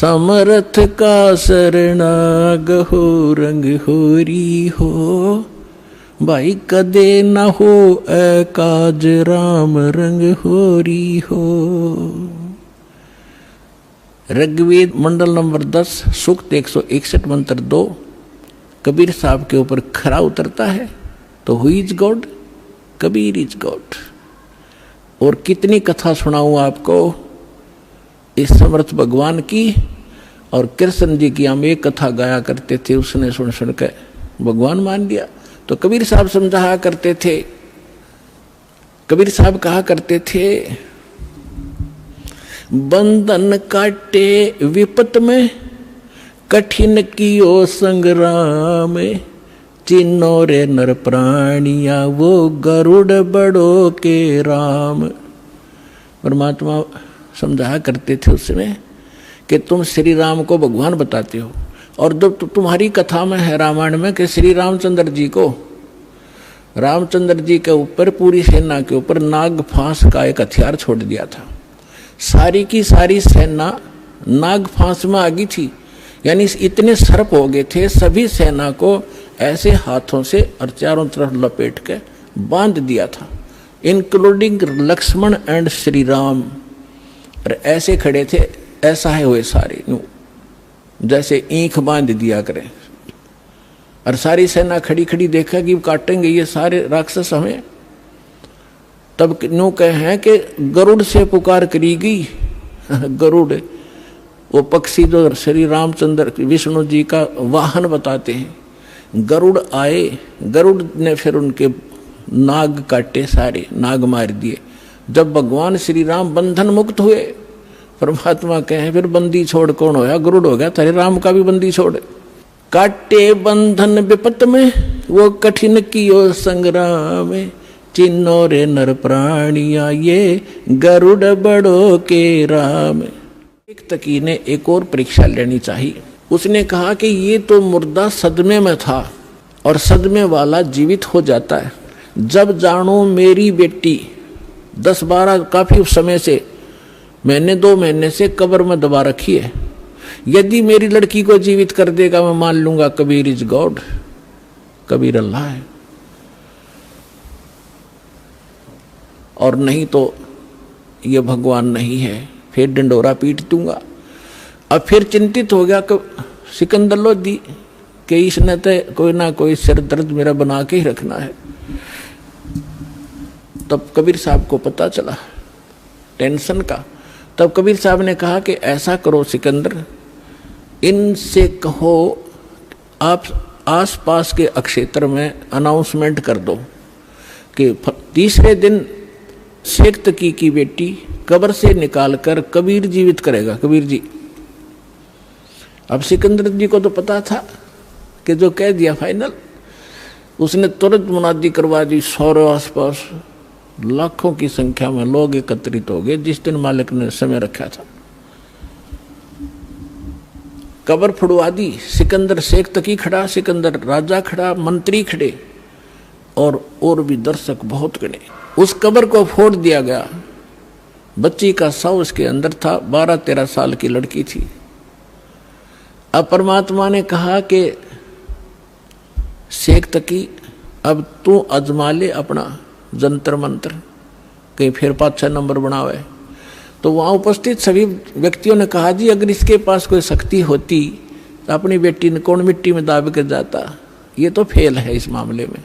समर्थ का शरणाग हो रंग होरी हो, भाई कदे न हो एकाज राम रंग होरी हो। ऋग्वेद मंडल नंबर 10 सूक्त 161 मंत्र 2 कबीर साहब के ऊपर खरा उतरता है। तो who is God? Kabir is God. और कितनी कथा सुनाऊं आपको इस समर्थ भगवान की। और कृष्ण जी की हम एक कथा गाया करते थे, उसने सुन सुन के भगवान मान लिया। तो कबीर साहब समझाया करते थे, कबीर साहब कहा करते थे, बंधन काटे विपत में, कठिन कियो संग्राम, चिन्नो रे नर प्राणिया वो गरुड़ बड़ो के राम। परमात्मा समझाया करते थे उस समय कि तुम श्री राम को भगवान बताते हो, और जब तुम्हारी कथा में है रामायण में कि श्री रामचंद्र जी को, रामचंद्र जी के ऊपर पूरी सेना के ऊपर नाग फांस का एक हथियार छोड़ दिया था। सारी की सारी सेना नाग फांस में आ गई थी, यानी इतने सर्प हो गए थे, सभी सेना को ऐसे हाथों से और चारों तरफ लपेट के बांध दिया था, इंक्लूडिंग लक्ष्मण एंड श्री राम। और ऐसे खड़े थे, ऐसा है हुए सारे, जैसे ईंख बांध दिया करें। और सारी सेना खड़ी खड़ी देखा कि काटेंगे ये सारे राक्षस हमें। तब न्यू कहे हैं कि गरुड़ से पुकार करी गई। गरुड़ वो पक्षी जो श्री रामचंद्र विष्णु जी का वाहन बताते हैं। गरुड़ आए, गरुड़ ने फिर उनके नाग काटे, सारे नाग मार दिए। जब भगवान श्री राम बंधन मुक्त हुए, परमात्मा कहे फिर बंदी छोड़ कौन होया? गरुड़ हो गया। तेरे राम का भी बंदी छोड़। काटे बंधन विपत में, वो कठिन कियो संग्राम, चिन्नो रे नर प्राणिया ये गरुड़ बड़ो के राम। एक तकी ने एक और परीक्षा लेनी चाहिए। उसने कहा कि ये तो मुर्दा सदमे में था और सदमे वाला जीवित हो जाता है। जब जानो मेरी बेटी 10-12 काफी समय से, मैंने 2 महीने से कब्र में दबा रखी है, यदि मेरी लड़की को जीवित कर देगा मैं मान लूंगा कबीर इज गॉड, कबीर अल्लाह है, और नहीं तो ये भगवान नहीं है, फिर डंडोरा पीट दूंगा। अब फिर चिंतित हो गया कि सिकंदर लोधी कि इसने तो कोई ना कोई सिर दर्द मेरा बना के ही रखना है। तब कबीर साहब को पता चला टेंशन का। तब कबीर साहब ने कहा कि ऐसा करो सिकंदर, इनसे कहो आप आसपास के अक्षेत्र में अनाउंसमेंट कर दो कि तीसरे दिन शेख तकी की बेटी कब्र से निकालकर कबीर जीवित करेगा, कबीर जी। अब सिकंदर जी को तो पता था कि जो कह दिया फाइनल। उसने तुरंत मुनादी करवा दी। 100 आसपास लाखों की संख्या में लोग एकत्रित हो गए जिस दिन मालिक ने समय रखा था। कब्र फुड़वा दी। सिकंदर शेख तकी खड़ा, सिकंदर राजा खड़ा, मंत्री खड़े और भी दर्शक बहुत गणे। उस कब्र को फोड़ दिया गया। बच्ची का शव उसके अंदर था, 12-13 साल की लड़की थी। अब परमात्मा ने कहा कि शेख तकी अब तू अजमा ले अपना जंतर मंत्र, कहीं फिर 5-6 नंबर बनावे। तो वहाँ उपस्थित सभी व्यक्तियों ने कहा जी अगर इसके पास कोई शक्ति होती तो अपनी बेटी ने कौन मिट्टी में दाब के जाता, ये तो फेल है इस मामले में,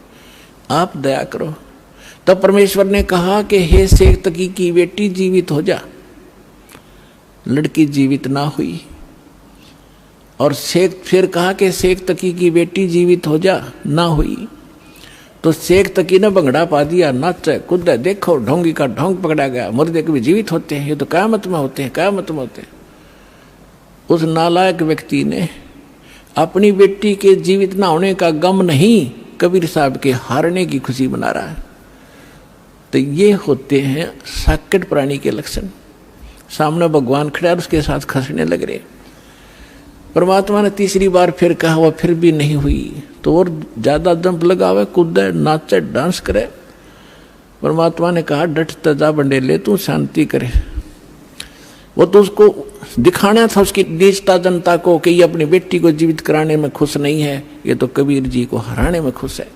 आप दया करो। तब परमेश्वर ने कहा कि हे शेख तकी की बेटी जीवित हो जा। लड़की जीवित ना हुई। और शेख फिर कहा कि शेख तकी की बेटी जीवित हो जा, ना हुई। तो शेख तकी ने भंगड़ा पा दिया, नाचे कूदे, देखो ढोंगी का ढोंग पकड़ा गया। मुर्दे कभी जीवित होते हैं, ये तो क़यामत में होते हैं, क़यामत में होते हैं। उस नालायक व्यक्ति ने अपनी बेटी के जीवित ना होने का गम नहीं, कबीर साहब के हारने की खुशी मना रहा है। तो ये होते हैं साकेट प्राणी के लक्षण। सामने भगवान खड़ा और उसके साथ खसने लग रहे। परमात्मा ने तीसरी बार फिर कहा, वह फिर भी नहीं हुई। तो और ज्यादा जंप लगावे, कूदे, नाचे, डांस करे। परमात्मा ने कहा डट तजा बंडेले तू शांति करे। वो तो उसको दिखाना था उसकी नीचता जनता को कि ये अपनी बेटी को जीवित कराने में खुश नहीं है, ये तो कबीर जी को हराने में खुश है।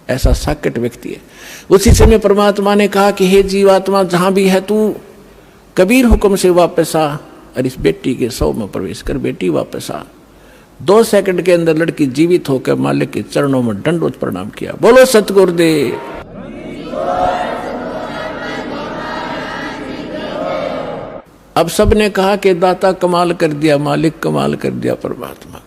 ऐसा साकट व्यक्ति है। उसी समय परमात्मा ने कहा कि हे जीवात्मा, जहां भी है तू कबीर हुक्म से वापस आ और इस बेटी के सौ में प्रवेश कर। बेटी वापस आ। 2 सेकंड के अंदर लड़की जीवित होकर मालिक के चरणों में दंडवत प्रणाम किया। बोलो सतगुरुदेव। अब सबने कहा कि दाता कमाल कर दिया, मालिक कमाल कर दिया, परमात्मा।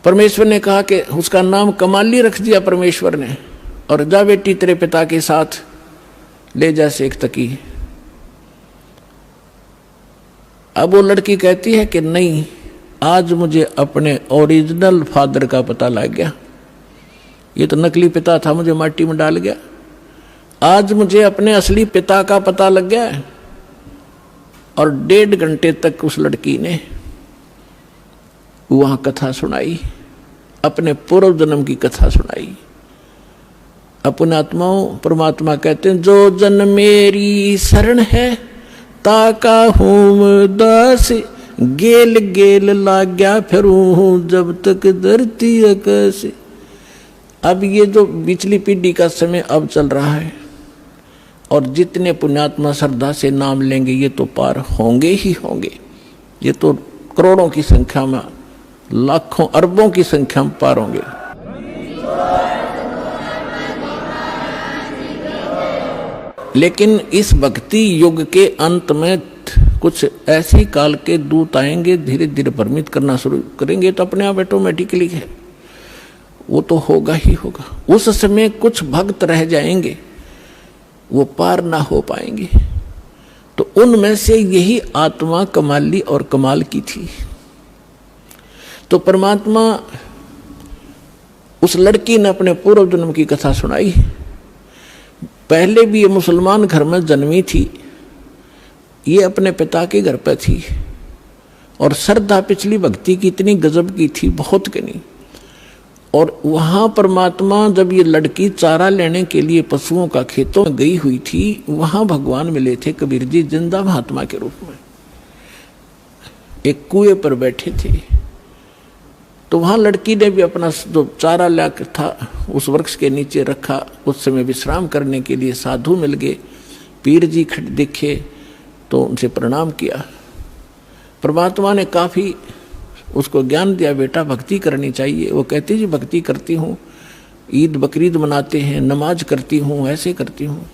परमेश्वर ने कहा कि उसका नाम कमाली रख दिया परमेश्वर ने, और जा बेटी तेरे पिता के साथ ले जा सेक तकी। अब वो लड़की कहती है कि नहीं, आज मुझे अपने ओरिजिनल फादर का पता लग गया, ये तो नकली पिता था, मुझे माटी में डाल गया। आज मुझे अपने असली पिता का पता लग गया है। और 1.5 घंटे तक उस लड़की ने वहां कथा सुनाई, अपने पूर्व जन्म की कथा सुनाई। अपने आत्माओं, परमात्मा कहते हैं, जो जन मेरी शरण है ताका हूं दास, गेल गेल लाग्या फिरूं जब तक धरती आकाश। अब ये जो पिछली पीढ़ी का समय अब चल रहा है, और जितने पुण्यात्मा श्रद्धा से नाम लेंगे ये तो पार होंगे ही होंगे। ये तो करोड़ों की संख्या में, लाखों अरबों की संख्या में पार होंगे। लेकिन इस भक्ति युग के अंत में कुछ ऐसे काल के दूत आएंगे, धीरे धीरे भ्रमित करना शुरू करेंगे, तो अपने आप ऑटोमेटिकली है, वो तो होगा ही होगा। उस समय कुछ भक्त रह जाएंगे, वो पार ना हो पाएंगे। तो उनमें से यही आत्मा कमाली और कमाल की थी। तो परमात्मा, उस लड़की ने अपने पूर्व जन्म की कथा सुनाई। पहले भी ये मुसलमान घर में जन्मी थी, ये अपने पिता के घर पर थी, और श्रद्धा पिछली भक्ति की इतनी गजब की थी, बहुत की नहीं। और वहां परमात्मा, जब ये लड़की चारा लेने के लिए पशुओं का खेतों में गई हुई थी, वहां भगवान मिले थे कबीर जी जिंदा महात्मा के रूप में, एक कुएं पर बैठे थे। तो वहां लड़की ने भी अपना जो चारा लाकर था उस वृक्ष के नीचे रखा। उस समय विश्राम करने के लिए साधु मिल गए, पीर जी खड़े दिखे तो उनसे प्रणाम किया। परमात्मा ने काफी उसको ज्ञान दिया, बेटा भक्ति करनी चाहिए। वो कहती जी भक्ति करती हूँ, ईद बकरीद मनाते हैं, नमाज करती हूँ, ऐसे करती हूँ।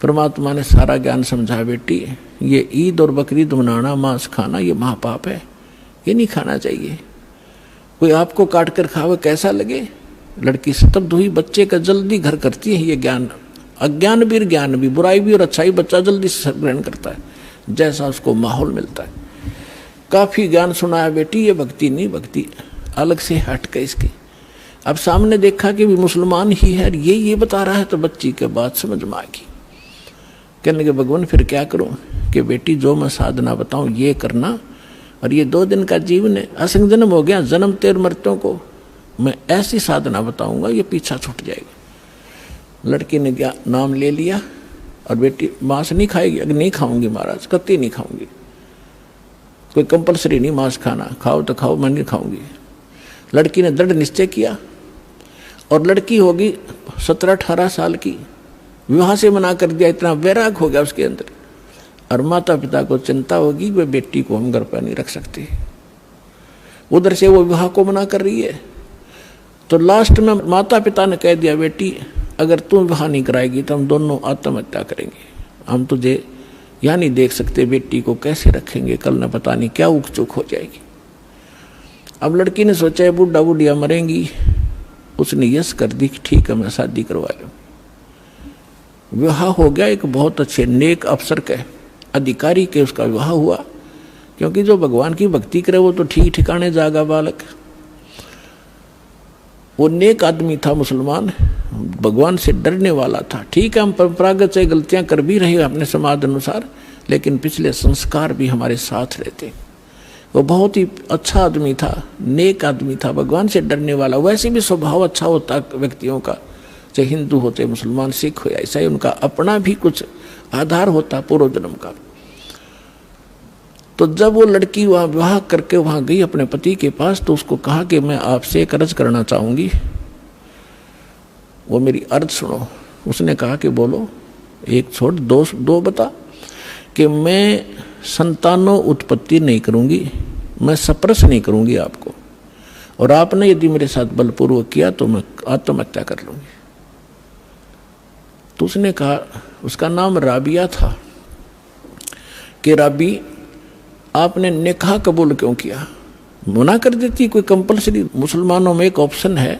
परमात्मा ने सारा ज्ञान समझा, बेटी ये ईद और बकरीद मनाना, मांस खाना, ये महापाप है, ये नहीं खाना चाहिए। कोई आपको काट कर खावे कैसा लगे? लड़की स्तब्ध हुई। बच्चे का जल्दी घर करती है ये ज्ञान, अज्ञान भी ज्ञान भी, बुराई भी और अच्छाई बच्चा जल्दी से ग्रहण करता है, जैसा उसको माहौल मिलता है। काफी ज्ञान सुनाया, बेटी ये भक्ति नहीं, भक्ति अलग से हट के इसकी। अब सामने देखा कि भी मुसलमान ही है, ये बता रहा है, तो बच्ची के बात समझ में आ गई। कहने लगे भगवान फिर क्या करूं? कि बेटी जो मैं साधना बताऊं ये करना, और ये 2 दिन का जीवन है, असंग जन्म हो गया, जन्म तेर मृत्यों को मैं ऐसी साधना बताऊंगा ये पीछा छूट जाएगा। लड़की ने क्या नाम ले लिया, और बेटी मांस नहीं खाएगी? अगर नहीं खाऊंगी महाराज, कत्ती नहीं खाऊंगी, कोई कंपलसरी नहीं मांस खाना, खाओ तो खाओ, मैं नहीं खाऊंगी। लड़की ने दृढ़ निश्चय किया, और लड़की होगी 17-18 साल की, विवाह से मना कर दिया, इतना वैराग हो गया उसके अंदर। और माता पिता को चिंता होगी, वे बेटी को हम घर पर नहीं रख सकते, उधर से वो विवाह को मना कर रही है। तो लास्ट में माता पिता ने कह दिया, बेटी अगर तुम विवाह नहीं कराएगी तो हम दोनों आत्महत्या करेंगे, हम तुझे यहाँ नहीं देख सकते, बेटी को कैसे रखेंगे, कल न पता नहीं क्या उक चुक हो जाएगी। अब लड़की ने सोचा है बुढ़ा बुढ़िया मरेंगी, उसने यस कर दी, ठीक है मैं शादी करवा लूँ। विवाह हो गया, एक बहुत अच्छे नेक अफसर के अधिकारी के उसका विवाह हुआ, क्योंकि जो भगवान की भक्ति करे वो तो ठीक ठिकाने जागा बालक। वो नेक आदमी था, मुसलमान, भगवान से डरने वाला था। ठीक है हम परंपरागत से गलतियां कर भी रहे अपने समाज अनुसार, लेकिन पिछले संस्कार भी हमारे साथ रहते। वो बहुत ही अच्छा आदमी था, नेक आदमी था, भगवान से डरने वाला। वैसे भी स्वभाव अच्छा होता व्यक्तियों का, चाहे हिंदू होते, मुसलमान, सिख हो या ईसाई, उनका अपना भी कुछ आधार होता पूर्व जन्म का। तो जब वो लड़की वहाँ विवाह करके वहाँ गई अपने पति के पास, तो उसको कहा कि मैं आपसे एक अर्ज करना चाहूँगी, वो मेरी अर्ज सुनो। उसने कहा कि बोलो, एक छोड़ दो बता। कि मैं संतानों उत्पत्ति नहीं करूँगी, मैं सप्रस नहीं करूँगी आपको, और आपने यदि मेरे साथ बलपूर्वक किया तो मैं आत्महत्या कर लूँगी। तो उसने कहा, उसका नाम राबिया था, कि राबी आपने निकाह कबूल क्यों किया? मना कर देती, कोई कंपलसरी मुसलमानों में एक ऑप्शन है,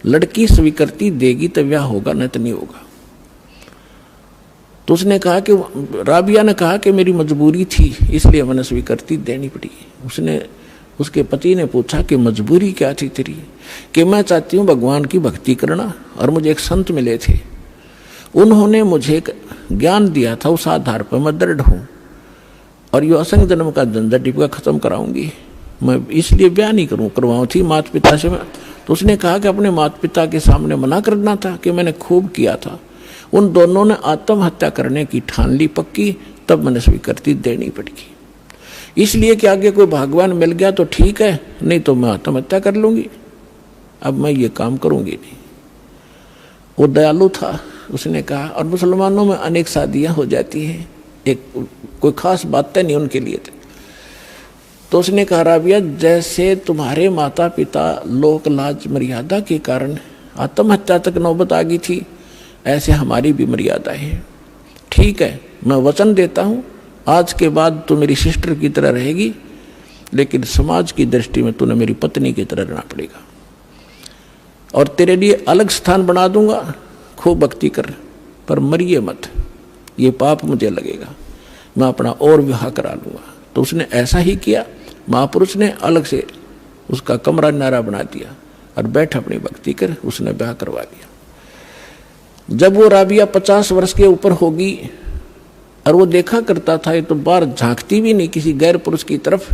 लड़की स्वीकृति देगी तो ब्याह होगा, नहीं तो नहीं होगा। तो उसने कहा कि राबिया ने कहा कि मेरी मजबूरी थी इसलिए मैंने स्वीकृति देनी पड़ी। उसके पति ने पूछा कि मजबूरी क्या थी तेरी? कि मैं चाहती हूँ भगवान की भक्ति करना, और मुझे एक संत मिले थे, उन्होंने मुझे एक ज्ञान दिया था, उस आधार पर मैं दृढ़ हूँ, और यो असंग जन्म का झंझट टिपका खत्म कराऊंगी, मैं इसलिए ब्याह नहीं करवाऊँ थी माता पिता से। तो उसने कहा कि अपने माता पिता के सामने मना करना था कि मैंने खूब किया था। उन दोनों ने आत्महत्या करने की ठान ली पक्की, तब मैंने स्वीकृति देनी पड़ेगी। इसलिए कि आगे कोई भगवान मिल गया तो ठीक है, नहीं तो मैं आत्महत्या कर लूँगी, अब मैं ये काम करूँगी नहीं। वो दयालु था, उसने कहा। और मुसलमानों में अनेक शादियाँ हो जाती हैं, एक कोई खास बातें नहीं उनके लिए थे। तो उसने कहा, राबिया जैसे तुम्हारे माता पिता लोक लाज मर्यादा के कारण आत्महत्या तक नौबत आ गई थी, ऐसे हमारी भी मर्यादा है। ठीक है, मैं वचन देता हूँ आज के बाद तू मेरी सिस्टर की तरह रहेगी, लेकिन समाज की दृष्टि में तूने मेरी पत्नी की तरह रहना पड़ेगा, और तेरे लिए अलग स्थान बना दूंगा, खूब भक्ति कर, पर मरिए मत, ये पाप मुझे लगेगा, मैं अपना और विवाह करा लूँगा। तो उसने ऐसा ही किया। महापुरुष ने अलग से उसका कमरा नारा बना दिया और बैठ अपनी भक्ति कर, उसने विवाह करवा दिया। जब वो राबिया 50 वर्ष के ऊपर होगी, और वो देखा करता था, ये तो बाहर झांकती भी नहीं किसी गैर पुरुष की तरफ,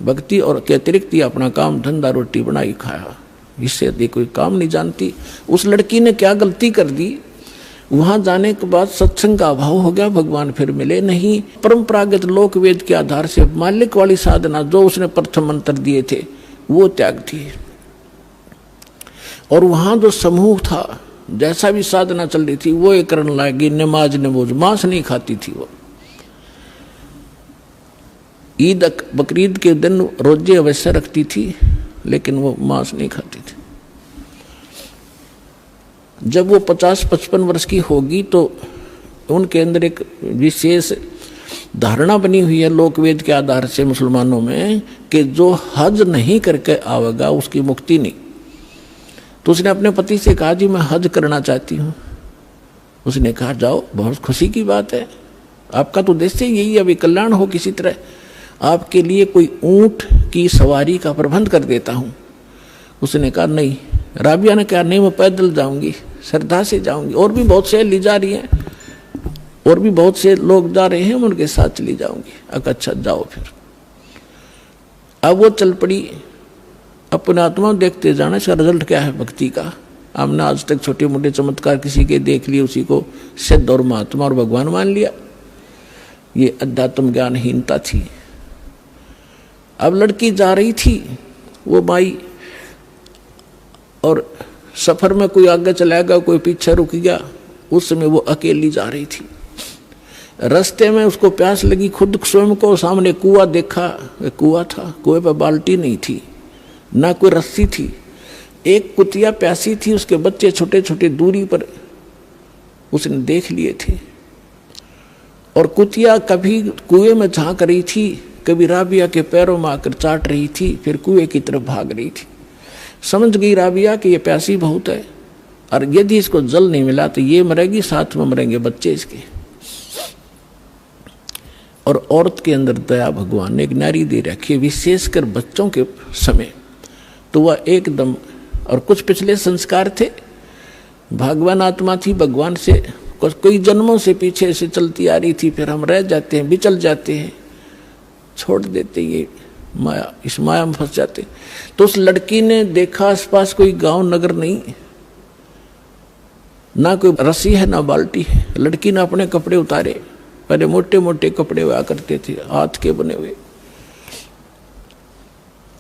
भक्ति और के अतिरिक्त ही अपना काम धंधा रोटी बनाई खाया, इससे अधिक कोई काम नहीं जानती। उस लड़की ने क्या गलती कर दी? वहां जाने के बाद सत्संग का अभाव हो गया, भगवान फिर मिले नहीं। परंपरागत लोक वेद के आधार से मालिक वाली साधना जो उसने प्रथम मंत्र दिए थे वो त्याग थी, और वहां जो समूह था, जैसा भी साधना चल रही थी वो एक करने लगी। नमाज नमोज, मांस नहीं खाती थी वो। ईद बकरीद के दिन रोजे अवश्य रखती थी, लेकिन वो मांस नहीं खाती थी। जब वो 50-55 वर्ष की होगी तो उनके अंदर एक विशेष धारणा बनी हुई है लोकवेद के आधार से मुसलमानों में, कि जो हज नहीं करके आवेगा उसकी मुक्ति नहीं। तो उसने अपने पति से कहा, जी मैं हज करना चाहती हूँ। उसने कहा, जाओ, बहुत खुशी की बात है, आपका तो उद्देश्य यही अभी कल्याण हो किसी तरह, आपके लिए कोई ऊंट की सवारी का प्रबंध कर देता हूँ। उसने कहा नहीं। राबिया ने कहा, नहीं मैं पैदल जाऊंगी, श्रद्धा से जाऊंगी, और भी बहुत से ली जा रही हैं, और भी बहुत से लोग जा रहे हैं, मैं उनके साथ चली जाऊंगी। अच्छा जाओ फिर। अब वो चल पड़ी, अपने आत्मा देखते जाना, इसका रिजल्ट क्या है भक्ति का। हमने आज तक छोटे मोटे चमत्कार किसी के देख लिए, उसी को सिद्ध और महात्मा और भगवान मान लिया, ये अध्यात्म ज्ञानहीनता थी। अब लड़की जा रही थी, वो माई, और सफर में कोई आगे चला गया, कोई पीछे रुक गया, उस समय वो अकेली जा रही थी। रास्ते में उसको प्यास लगी, खुद स्वयं को सामने कुआं देखा, कुआं था, कुएं पर बाल्टी नहीं थी, ना कोई रस्सी थी। एक कुतिया प्यासी थी, उसके बच्चे छोटे छोटे दूरी पर उसने देख लिए थे, और कुतिया कभी कुएं में झांक रही थी, कभी राबिया के पैरों में आकर चाट रही थी, फिर कुएं की तरफ भाग रही थी। समझ गई राबिया कि ये प्यासी बहुत है, और यदि इसको जल नहीं मिला तो ये मरेगी, साथ में मरेंगे बच्चे इसके। और औरत के अंदर दया भगवान ने एक नारी दे रखी है, विशेषकर बच्चों के समय, तो वह एकदम, और कुछ पिछले संस्कार थे, भगवान आत्मा थी, भगवान से कोई जन्मों से पीछे से चलती आ रही थी, फिर हम रह जाते हैं, बिचल जाते हैं, छोड़ देते, ये माया, इस माया में फंस जाते। तो उस लड़की ने देखा आसपास कोई गांव नगर नहीं, ना कोई रस्सी है ना बाल्टी है। लड़की ने अपने कपड़े उतारे, पहले मोटे मोटे कपड़े हुआ करते थे, हाथ के बने हुए।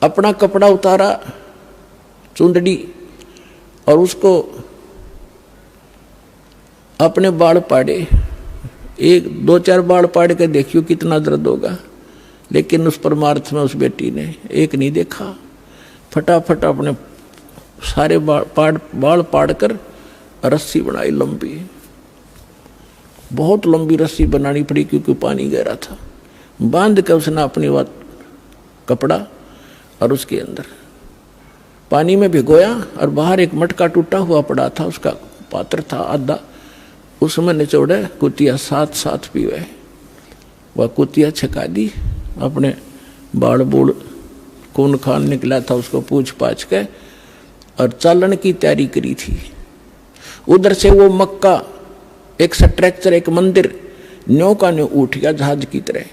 अपना कपड़ा उतारा, चुंदड़ी, और उसको अपने बाल पाड़े। एक दो चार बाल पाड़ के देखियो कितना दर्द होगा। लेकिन उस परमार्थ में उस बेटी ने एक नहीं देखा, फटाफट अपने सारे बाल पाड़ कर रस्सी बनाई लंबी। बहुत लंबी रस्सी बनानी पड़ी क्योंकि पानी गहरा था। बांध कर उसने अपनी कपड़ा और उसके अंदर पानी में भिगोया, और बाहर एक मटका टूटा हुआ पड़ा था, उसका पात्र था आधा, उसमें निचोड़े कुतिया साथ साथ पीवे। वह कुतिया छका दी, अपने बाड़ बूढ़ खून खान निकला था उसको पूछ पाछ के, और चालन की तैयारी करी थी। उधर से वो मक्का एक स्ट्रक्चर, एक मंदिर न्यों का न्यों उठ गया जहाज की तरह,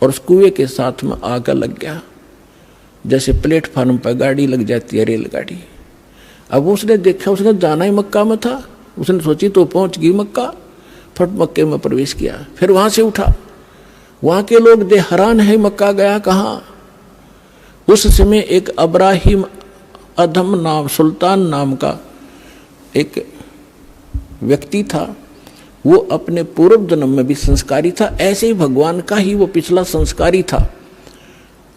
और उस कुएं के साथ में आकर लग गया, जैसे प्लेटफार्म पर गाड़ी लग जाती है, रेलगाड़ी। अब उसने देखा, उसने जाना ही मक्का में था, उसने सोची तो पहुंच गई मक्का, फट मक्के में प्रवेश किया। फिर वहां से उठा, वहां के लोग दे हैरान है, मक्का गया कहाँ। उस समय एक अब्राहिम अधम नाम, सुल्तान नाम का एक व्यक्ति था, वो अपने पूर्व जन्म में भी संस्कारी था, ऐसे ही भगवान का ही वो पिछला संस्कारी था।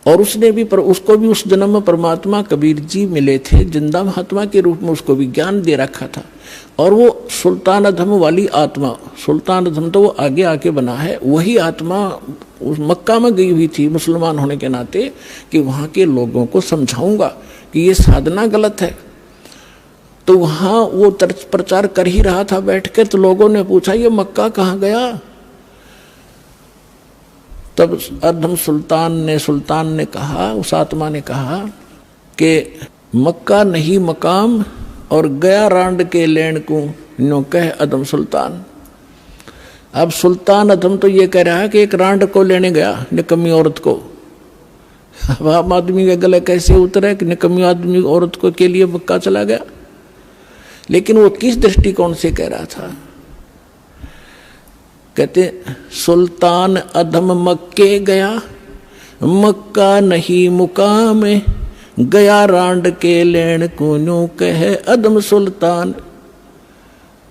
और उसने भी उसको भी उस जन्म में परमात्मा कबीर जी मिले थे, जिंदा महात्मा के रूप में उसको भी ज्ञान दे रखा था। और वो सुल्तान अधम वाली आत्मा, सुल्तान अधम तो वो आगे आके बना है, वही आत्मा उस मक्का में गई हुई थी मुसलमान होने के नाते, कि वहाँ के लोगों को समझाऊंगा कि ये साधना गलत है। तो वहाँ वो प्रचार कर ही रहा था बैठकर, तो लोगों ने पूछा ये मक्का कहाँ गया। तब अधम सुल्तान ने कहा, उस आत्मा ने कहा कि मक्का नहीं मकाम, और गया रांड के लेन को नो कह अधम सुल्तान। अब सुल्तान अधम तो ये कह रहा है कि एक रांड को लेने गया, निकम्मी औरत को। अब आम आदमी के गले कैसे उतरे कि निकम्मी आदमी औरत को के लिए मक्का चला गया। लेकिन वो किस दृष्टिकोण से कह रहा था, कहते सुल्तान अधम मक्के गया, मक्का नहीं मुकाम, गया रांड के लेन को कहे अधम सुल्तान।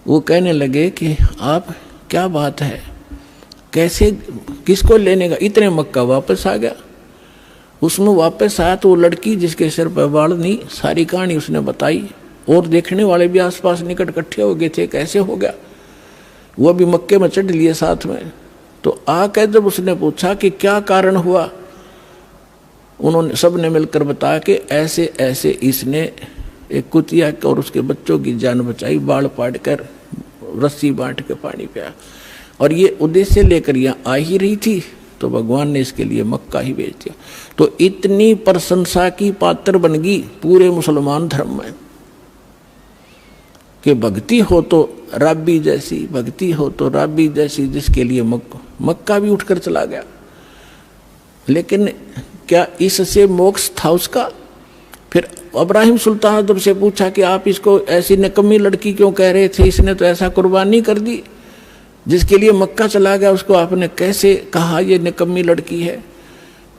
वो कहने लगे कि आप क्या बात है, कैसे किसको लेने का, इतने मक्का वापस आ गया। उसमें वापस आया तो वो लड़की जिसके सिर पर बाल नहीं, सारी कहानी उसने बताई, और देखने वाले भी आसपास निकट इकट्ठे हो गए थे, कैसे हो गया। वो भी मक्के में चढ़ लिए साथ में। तो आकर जब उसने पूछा कि क्या कारण हुआ, उन्होंने सबने मिलकर बताया कि ऐसे ऐसे इसने एक कुतिया और उसके बच्चों की जान बचाई, बाढ़ पाड़ कर रस्सी बांट के पानी पिया, और ये उद्देश्य लेकर यहाँ आ ही रही थी, तो भगवान ने इसके लिए मक्का ही भेज दिया। तो इतनी प्रशंसा की पात्र बन गई पूरे मुसलमान धर्म में कि भक्ति हो तो राबी जैसी, भक्ति हो तो राबी जैसी, जिसके लिए मक्का भी उठकर चला गया। लेकिन क्या इससे मोक्ष था उसका? फिर अब्राहिम सुल्तान अदब से पूछा कि आप इसको ऐसी निकम्मी लड़की क्यों कह रहे थे, इसने तो ऐसा कुर्बानी कर दी, जिसके लिए मक्का चला गया, उसको आपने कैसे कहा ये निकम्मी लड़की है?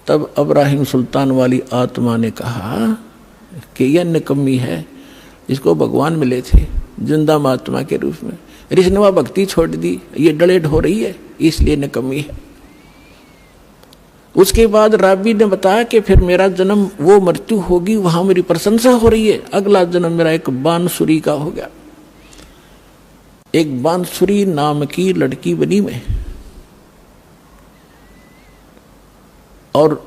तब अब्राहिम सुल्तान वाली आत्मा ने कहा कि यह निकम्मी है, इसको भगवान मिले थे जिंदा महात्मा के रूप में, इसने वह भक्ति छोड़ दी, ये डलेड हो रही है, इसलिए निकम्मी है। उसके बाद राबी ने बताया कि फिर मेरा जन्म वो मृत्यु होगी, वहां मेरी प्रशंसा हो रही है, अगला जन्म मेरा एक बांसुरी का हो गया। एक बांसुरी नाम की लड़की बनी मैं, और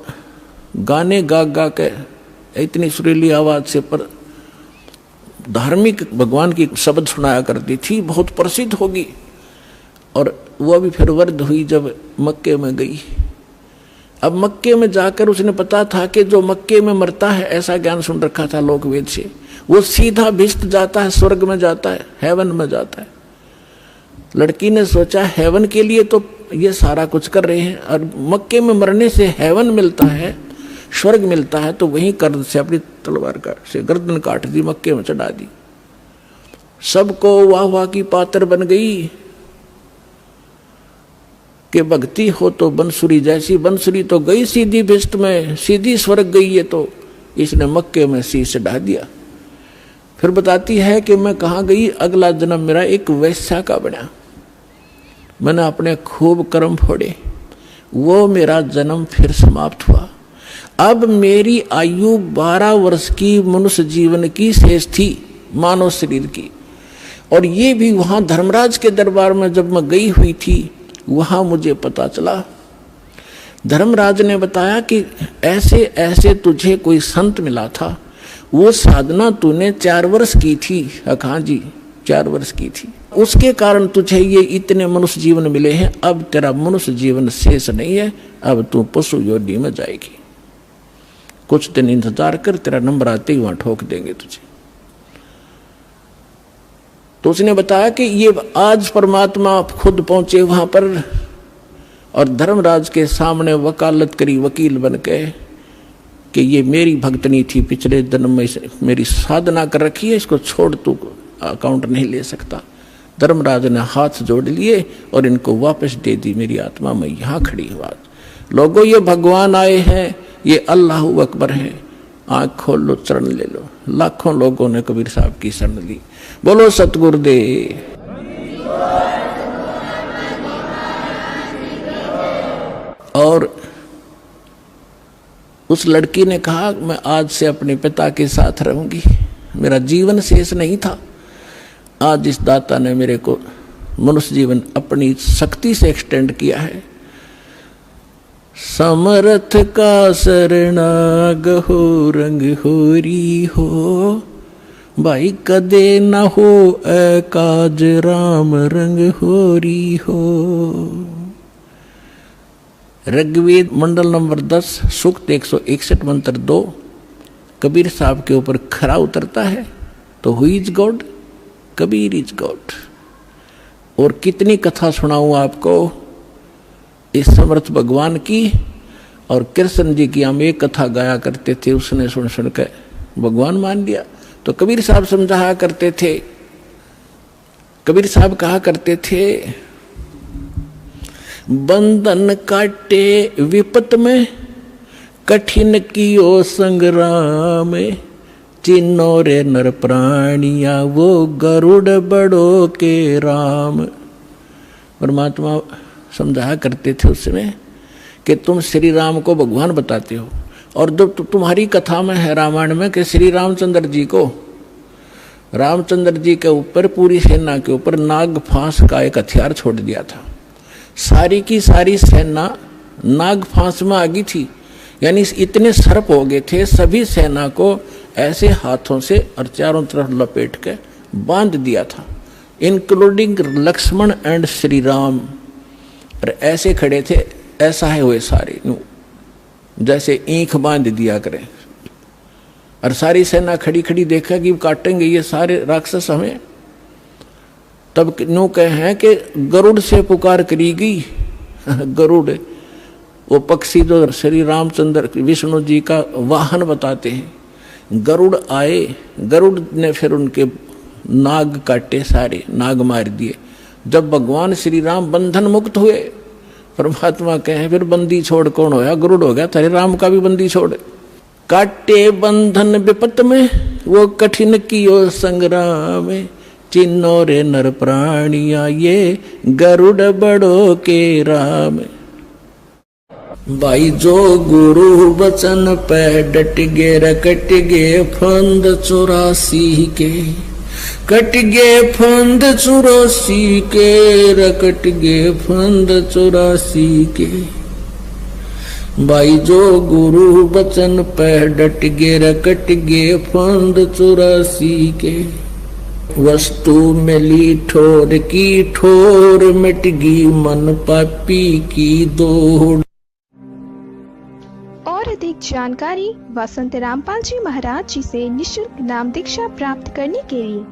गाने गा गा के इतनी सुरीली आवाज से पर धार्मिक भगवान की शब्द सुनाया करती थी, बहुत प्रसिद्ध होगी। और वह भी फिर वृद्ध हुई जब मक्के में गई। अब मक्के में जाकर उसने पता था कि जो मक्के में मरता है, ऐसा ज्ञान सुन रखा था लोक वेद से, वो सीधा भिष्ट जाता है, स्वर्ग में जाता है, हेवन में जाता है। लड़की ने सोचा हेवन के लिए तो ये सारा कुछ कर रहे हैं, और मक्के में मरने से हेवन मिलता है, स्वर्ग मिलता है, तो वहीं कर्द से अपनी तलवार का से गर्दन काट दी, मक्के में चढ़ा दी। सबको वाह वाह की पात्र बन गई कि भक्ति हो तो बंसुरी जैसी, बंसुरी तो गई सीधी भिष्ट में, सीधी स्वर्ग गई है, तो इसने मक्के में शीश ढा दिया। फिर बताती है कि मैं कहाँ गई, अगला जन्म मेरा एक वैश्या का बना, मैंने अपने खूब कर्म फोड़े, वो मेरा जन्म फिर समाप्त हुआ। अब मेरी आयु 12 वर्ष की मनुष्य जीवन की शेष थी, मानव शरीर की। और ये भी वहां धर्मराज के दरबार में जब मैं गई हुई थी, वहां मुझे पता चला, धर्मराज ने बताया कि ऐसे ऐसे तुझे कोई संत मिला था, वो साधना तूने 4 वर्ष की थी। हाँ जी, 4 वर्ष की थी, उसके कारण तुझे ये इतने मनुष्य जीवन मिले हैं। अब तेरा मनुष्य जीवन शेष नहीं है, अब तू पशु योनि में जाएगी, कुछ दिन इंतजार कर, तेरा नंबर आते ही वहां ठोक देंगे तुझे। तो उसने बताया कि ये आज परमात्मा खुद पहुंचे वहां पर और धर्मराज के सामने वकालत करी वकील बन के कि ये मेरी भक्तनी थी, पिछले जन्म में मेरी साधना कर रखी है, इसको छोड़ तू अकाउंट नहीं ले सकता। धर्मराज ने हाथ जोड़ लिए और इनको वापस दे दी। मेरी आत्मा में यहाँ खड़ी हूँ आज। लोगों, ये भगवान आए हैं, ये अल्लाह अकबर है, आंख खोल लो, चरण ले लो। लाखों लोगों ने कबीर साहब की शरण ली। बोलो सतगुरुदेव। और उस लड़की ने कहा, मैं आज से अपने पिता के साथ रहूंगी, मेरा जीवन शेष नहीं था। आज इस दाता ने मेरे को मनुष्य जीवन अपनी शक्ति से एक्सटेंड किया है। समर्थ का शरणाग हो, रंग होरी हो, भाई कदे न हो काज, राम रंग होरी हो। ऋग्वेद मंडल नंबर 10 सूक्त 161 मंत्र 2 कबीर साहब के ऊपर खरा उतरता है। तो who is God? Kabir is God. और कितनी कथा सुनाऊं आपको इस समर्थ भगवान की। और कृष्ण जी की हम एक कथा गाया करते थे, उसने सुन सुन के भगवान मान लिया। तो कबीर साहब समझाया करते थे, कबीर साहब कहा करते थे, बंधन काटे विपत में, कठिन कियो संग्राम, चिन्नो रे नर प्राणिया, वो गरुड़ बड़ो के राम। परमात्मा समझाया करते थे उस समय कि तुम श्री राम को भगवान बताते हो, और जब तुम्हारी कथा में है रामायण में कि श्री रामचंद्र जी को, रामचंद्र जी के ऊपर पूरी सेना के ऊपर नाग फांस का एक हथियार छोड़ दिया था। सारी की सारी सेना नाग फांस में आ गई थी, यानी इतने सर्प हो गए थे, सभी सेना को ऐसे हाथों से और चारों तरफ लपेट के बांध दिया था, इंक्लूडिंग लक्ष्मण एंड श्री राम। और ऐसे खड़े थे, ऐसा है हुए सारे, जैसे ईंख बांध दिया करें। और सारी सेना खड़ी खड़ी देखा कि काटेंगे ये सारे राक्षस हमें। तब नो कहे हैं कि गरुड़ से पुकार करी गई। गरुड़ वो पक्षी जो श्री रामचंद्र विष्णु जी का वाहन बताते हैं। गरुड़ आए, गरुड़ ने फिर उनके नाग काटे, सारे नाग मार दिए। जब भगवान श्री राम बंधन मुक्त हुए, परमात्मा कहे फिर बंदी छोड़ कौन होया? गरुड़ हो गया, तेरे राम का भी बंदी छोड़। काटे बंधन विपत में, वो कठिन कियो संग्राम, चिन्नो रे नर प्राणिया, ये गरुड़ बड़ो के राम। भाई जो गुरु वचन पे डट गे, रकट गे फंद 84 के, कट गे फंद 84 के, रकट गे फंद 84 के। भाई जो गुरु वचन पे डट गे, रकट गे फंद 84 के। वस्तु मिली ठोर की ठोर, मिट गई मन पापी की दौड़। और अधिक जानकारी वसंत रामपाल जी महाराज जी से निशुल्क नाम दीक्षा प्राप्त करने के लिए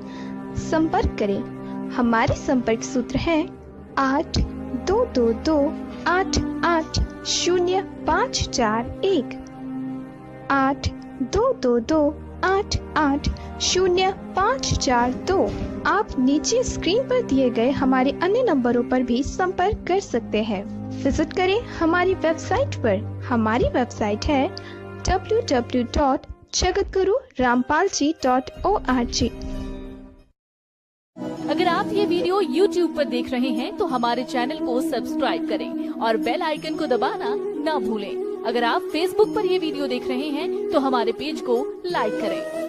संपर्क करें। हमारे संपर्क सूत्र है 8222880541, 8222 98805442। आप नीचे स्क्रीन पर दिए गए हमारे अन्य नंबरों पर भी संपर्क कर सकते हैं। विजिट करें हमारी वेबसाइट पर। हमारी वेबसाइट है www.jagatgururampalji.org। अगर आप ये वीडियो YouTube पर देख रहे हैं तो हमारे चैनल को सब्सक्राइब करें और बेल आइकन को दबाना ना भूलें। अगर आप Facebook पर ये वीडियो देख रहे हैं तो हमारे पेज को लाइक करें।